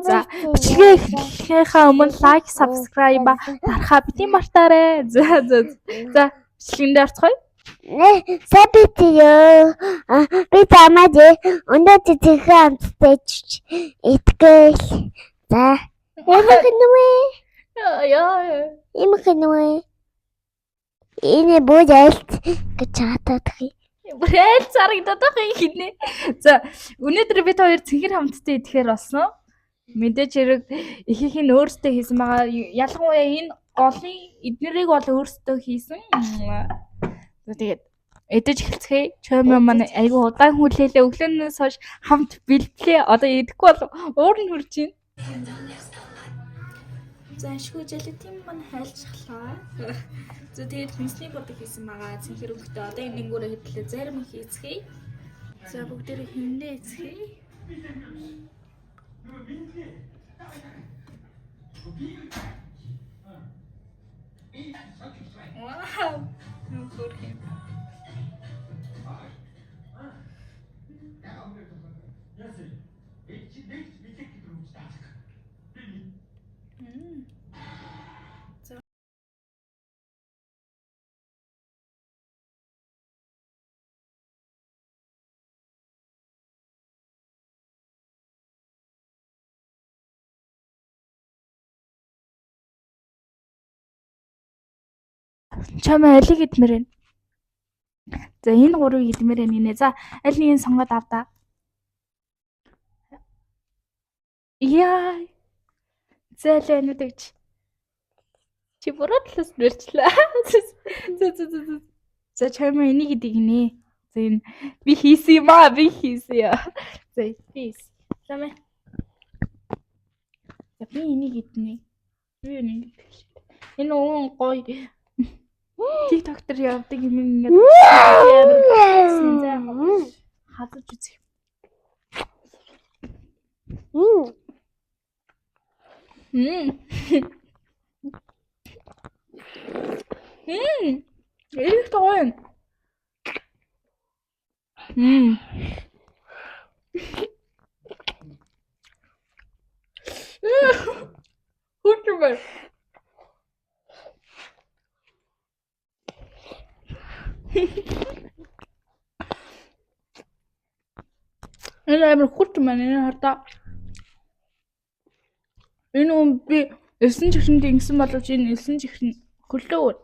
За бичлэгээ эхлэхийнхаа өмнө лайк, subscribe дарахаа бити мартаарай. За бичлэгэнд орцгоё. Сабитиё. Би тамаад өнөөдөр тэрхүү амттай итгэл. За. Имхэнвэ. Энэ бүжэлт гэж хатаад хий. Брэйл зарагдаад хийнэ. За өнөөдөр бид хоёр цэнхэр хамтдаа идэхээр болсон. Мэдээж хэрэг ихийнх нь өөрсдөө хийсэн байгаа. Ялангуяа энэ голын эднэрийг бол өөрсдөө хийсэн. Тэгээд эдэж эхэлцгээе. Чоймоо маань айгүй удаан хүлээлээ өглөөнөөс хойш хамт бэлтлээ. Одоо идэхгүй бол уур нь хурж байна. За ашгүй желатин маань хайлшглаа. За тэгээд мюсли бодог хийсэн байгаа. Цэнхэр өвгтөө одоо энэ нэнгүүрээ хэдлээ зарим их эцгээе. За бүгдээрээ хэмнээ эцгээе. Вау. Нүгүрхи. Чамаа алиг идмээр байна. За энэ гурыг идмээр байна нэ. За аль нэг нь сонгоод авдаа. Яа. Зэлээ нүдэгч. Чи буруутлаас нэрчлээ. За чамаа энийг идэг нэ. За энэ би хийсэн юм аа. Би хийсэн яа. За хийс. Чамаа. За би энийг иднэ. Би энийг идэх. Энэ уун гоё. TikTok дээр явдаг юм ингээд хадаж үзье. Их тоо. Хурдмар. Энэ амар хурдмар энэ хардаа. Энэ би 9 чихэнд ингэсэн боловч энэ 9 чихэн хөлөө.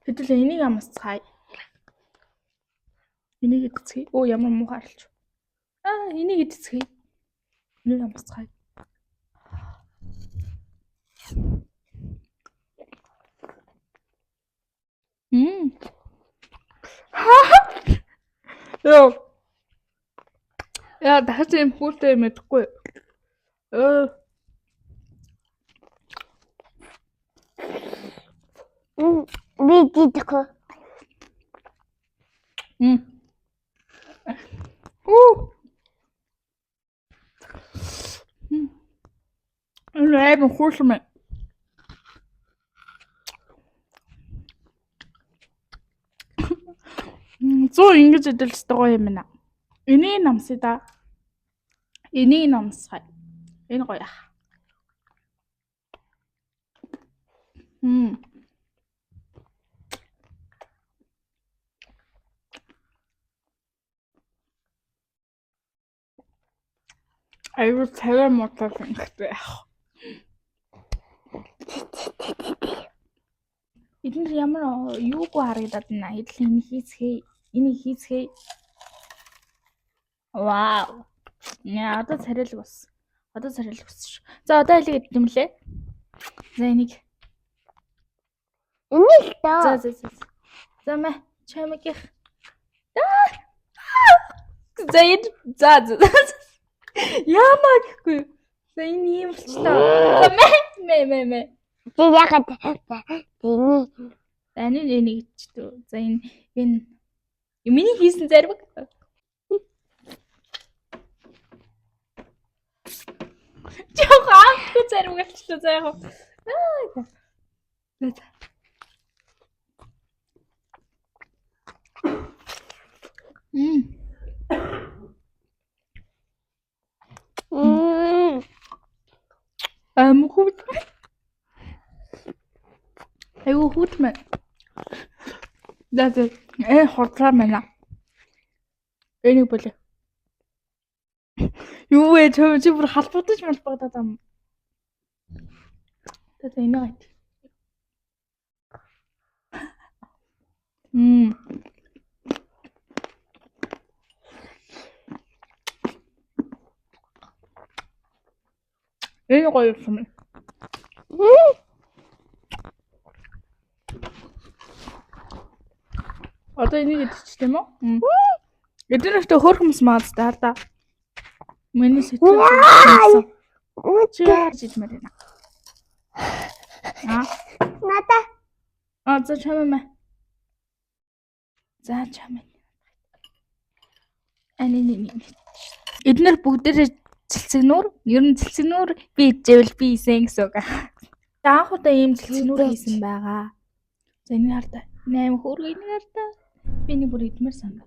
Хэдүүлээ энийг амсцгаая. Энийг идцгээе. Оо ямар муухай алч. Энийг идцгээе. Энийг амсцгаая. Яа дахиж юм хүүтэй мэдхгүй. Би дидэхгүй. Лайм хуршмэ. Зөө ингэж идэлсдэг гоё юм байна. Энийг намсаа да. Энийг намсгай. Энэ гоё. Аюу царай мотор хэрэгтэй. Энд ямар юугүй харагдаад байна. Хэдл энэ хийцгээе. Энийг хийцгээе. Вау. Яа одоо царайлаг бас. Одоо царайлаг бас. За одоо алиг идэх юм лээ. За энийг. Энийг тоо. За мэ чамгийнх. За яамаа гэхгүй. За энэ юм болчихлоо. За мэ. Чи яхад тэний. Энийг идчихв. За энэ миний хийсэн зарим. Жохоо зарим болчихлоо за яах вэ? хүүд мэн. Даа хортлаа мэнэ. Энийг болоо. Юу вэ чи бүр халбагдаж малбагдаад юм. Тэгээ энийг айт. Энэ гоё юм. Одоо энийг идчих тийм үү? Эднэрт хөөрхөмс маадтай да. Миний сэтгэл чи яаж идмээр байна? За чамаа. За чамаа. Энийг эднэр бүгдээрээ цэлцэгнүүр, ер нь цэлцэгнүүр би идчихвэл би исэн гэсэн үг. За анх удаа ийм цэлцэгнүүр хийсэн байгаа. За энэ хартаа 8 хөөргөө энэ хартаа би нэг бүр идмээр санаа.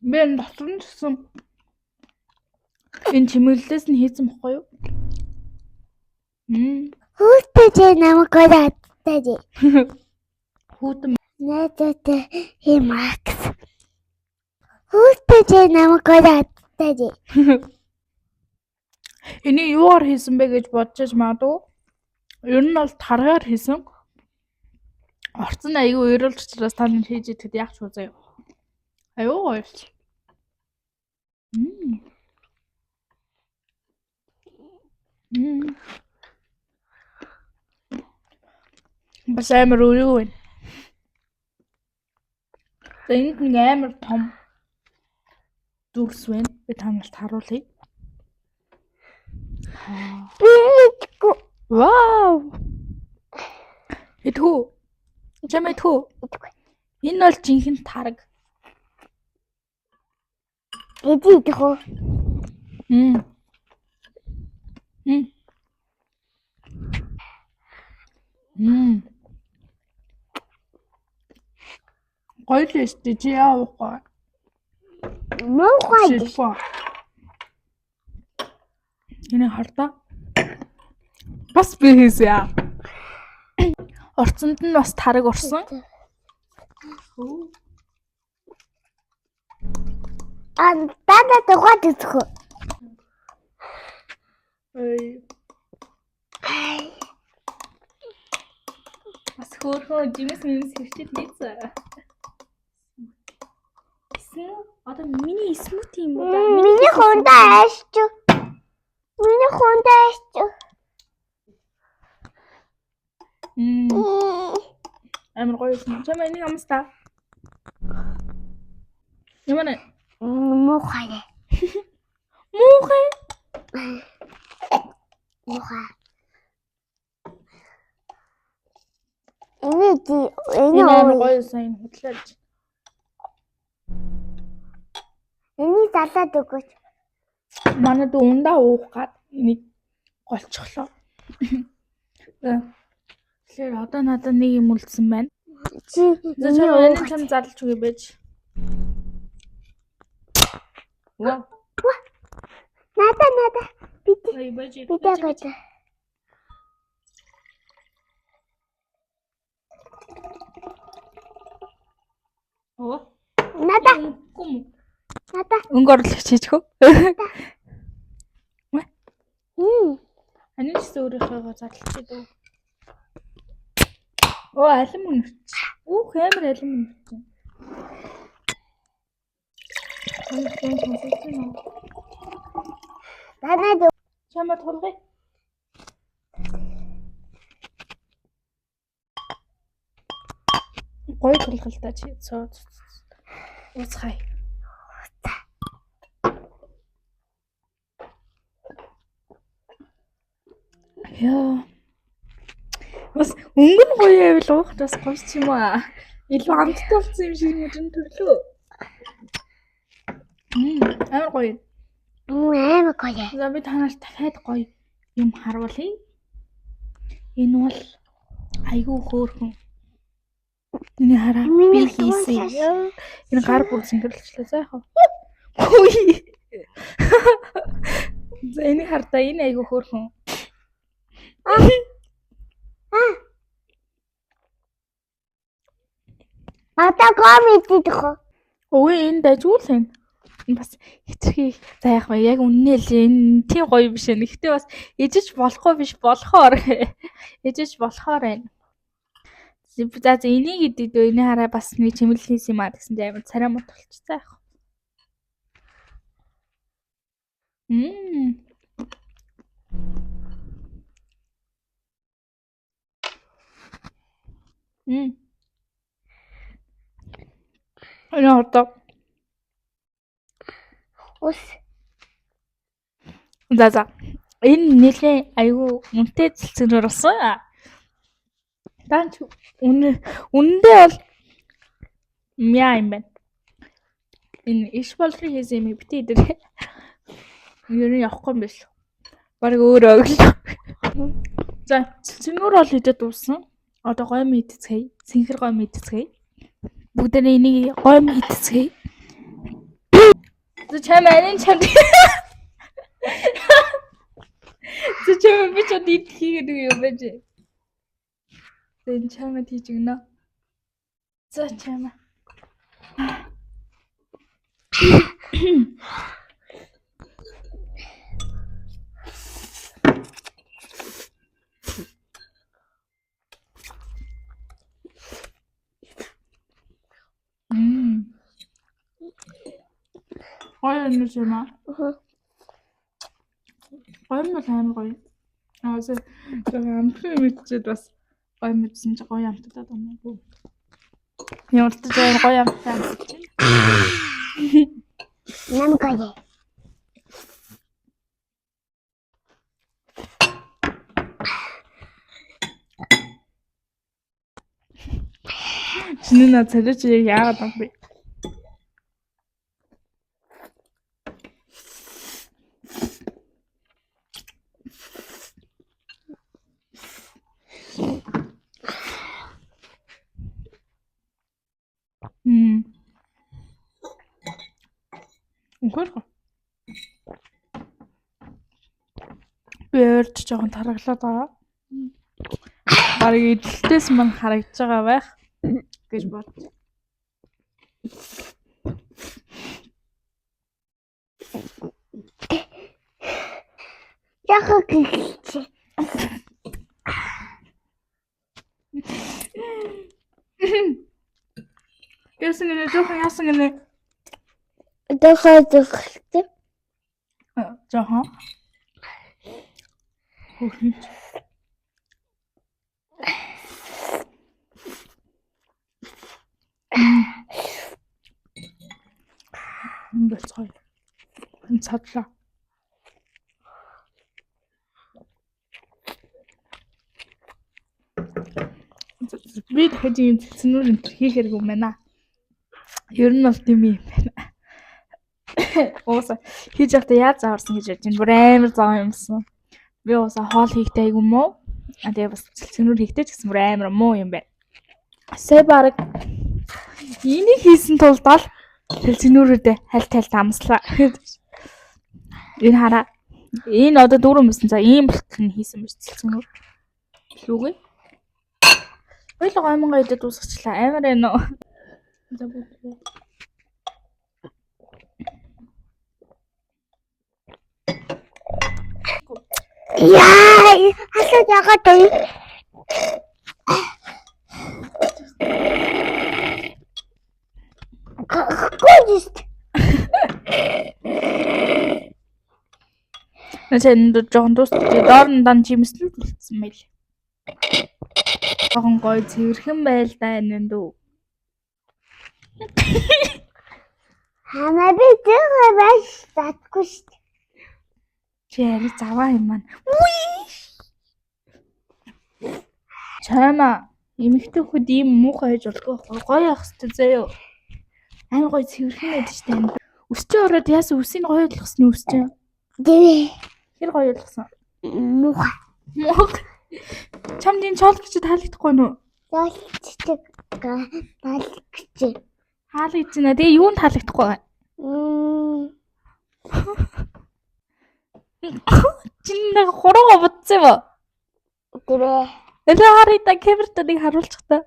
Бэн дотрон гэсэн энэ чимэглэлээс нь хийсэн бохгүй юу? Хүүтэй намайг гоодтай. Хүүтэн Найдаатай хэмакс. Хүүтэй намайг гоодтай. Энийг юугаар хийсэн бэ гэж бодож магадгүй. Ер нь бол таргаар хийсэн. Орцон аягүй уйруулж учраас та нар хийж идэхэд яг ч үзээ. Аюу гоёс. Бас амар өрөө байна. Энд нэг амар том дүрс байна. Би та нарт харуулъя. Вау! Идхүү. Чамаа идхүү. Энэ бол жинхэнэ тараг. Идэх үү? Гоё л өстэй чи яавахгүй. Муухай. Энэ хартаа. Бас би хийсэ. Орцонд нь бас тараг орсон. Дада тухайд үзэх үү? Бас хөөрхөн жимс хэрчээд хийцээ. Одоо миний смути юм уу? Миний хундаа ашч. Амар гоё юм. Чамаа энийг амстаа. Ямаа Муухай. Муухай. Энэ амар гоё сайн хөдлөж. Энийг залаад өгөөч. Манай дүү ундаа уух гад энийг голчглоо. Тэгэхээр одоо надад нэг юм үлдсэн байна. За чамаа энэ чам зарлж үгүй байж. Надаа. Бидээ. Надаа. Өнгөрлөж хийчихв. Анин ч өөрийнхөө зарлж идэв. Алим өнөрч. Амар алим өнөрч. Танад чамд хургай. Гоё тулгалтай чи цоо. Уцхай. Яа. Бас өнгөн гоё байвал уухт бас гоё ч юм аа. Илүү амттай болсон юм шиг мэдэн төрлөө. Амар гоё. Амар гоё. За би та нарт дахиад гоё юм харуулъя. Энэ бол айгүй хөөрхөн. Миний хараа би хийсэн. Энэ гар бүр зингэрлэжлээ заа яах вэ? Хүй. За энэ хартаа энэ айгүй хөөрхөн. Ата комедидэх үү? Өө энэ дайжгүй л энэ. Энэ бас хитрхи за яах вэ? Яг үннээ л энэ тийм гоё биш ээ. Гэхдээ бас ижиж болохгүй биш болохоор. Ижиж болохоор байна. За энийг идэв энэ хараа бас нэг чимэл хийсэн юм аа гэсэн чинь амар царай мод болчихсон яах вэ? Энэ одоо Ус. за энэ нэлээ айгүй үнэтэй цэлцэнээр болсон. Данч үнэндээ бол мяа юм байна. Энэ иш болгоны хийсэн юм битээ дээр. Юу нь явахгүй юм биш. Бараг өөрөө өглөө. За цэлцэнээр бол идэж дууссан. Одоо гоё мэдцгээе. Синхэр гоё мэдцгээе. Бүгдээ энийг гоё мэдцгээе. За чамаа энэ чам. За чамаа би ч удаа хийгээд юм байж. Энэ чамаа хийж өгнө. За чамаа. Гоё юм чамаа. Гоё юм байна гоё. За амтны мэдчихэд бас гоё мэдсэн чи гоё амтдаад байна уу? Ямартай зай гоё амттай. Намгай. Чиний над царич яагаад юм бэ? Үнэхээр би өөрч жоохон тараглаад байгаа. Бараг эдлэлтээс мань харагдаж байгаа байх гэж бод. Яхаа гихч. Яасан гэнэ жоохон яасан гэнэ. Дохойдохтэй. Жоохон. Хөөе. Бэлцгой. Энэ цадлаа. Би дахиж юм цэцнүүр энэ хийх хэрэг юм байна. Ер нь бол тийм юм байна. Ууса хийж явахдаа яаж зааварсан гэж бодож байна. Бүр амар заа юмсан. Би ууса хоол хийхдээ айгүй муу. Тэгээ бас цэцнүүр хийхдээ ч гэсэн бүр амар муу юм байна. Сая баг энийг хийсэн тулд л цэцнүүрүүдээ хальт амслаа. Энэ хараа. Энэ одоо дөрөв мөсөн за ийм болтол нь хийсэн биш цэцнүүр. Лүүгээ. Ойлго аймангаа идэж дуусгачлаа. Амар ээ нөө. За бүгд. Яа, хасаад яагаад вэ? Гүйст. Нэсэнд жоон дуусч доор нь дан чимэслэл үлдсэн байл. Жохон гой цэвэрхэн байл да энэ дүү. Хана би тэр байж татгүй шүү дээ. Чи яри заваа юм маань. Чамаа эмэгтэй хүүд ийм муухай байж болдгоо. Гоё ах хэвчээ заяа. Айн гоё цэвэрхэн байдаг шүү дээ. Өсчөө ороод яасан үсийг гоё болгосон нь өсчөө. Дэвээ. Хэр гоё болгосон. Муухай. Муухай. Чамд энэ чол гэж таалагдахгүй нү? Ялчдаг галгч. Хаалгаж байна. Тэгээ юу нь таалагдахгүй? Чин нэг хурууга бодсон юм уу? Тэрэ. Элэ харита камерт нэг харуулчих та.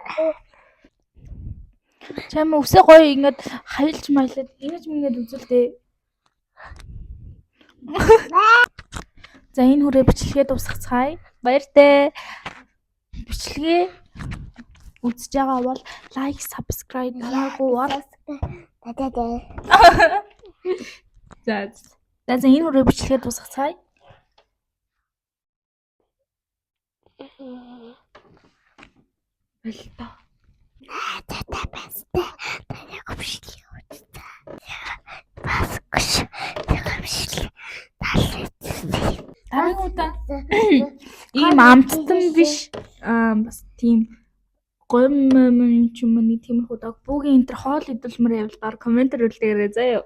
Чам өсөө гоё ингээд хаялж маялаад ингэж мингээд үзүүлдэ. За энэ хүрээ бичлэгээ дуусгацгаая. Баяртай. Бичлэгээ үзэж байгаа бол лайк, subscribe дараагүй бол за энэ хүрээ бичлэгээ дуусгацгаая. Болтой. Дараагуудаа ийм амттан биш бас тийм гомм ч юм уу нэг тиймэрхүү дог бүгийн энэ төр хоол идэлмэр явал гар комментэр үлдээгээрэй заяа.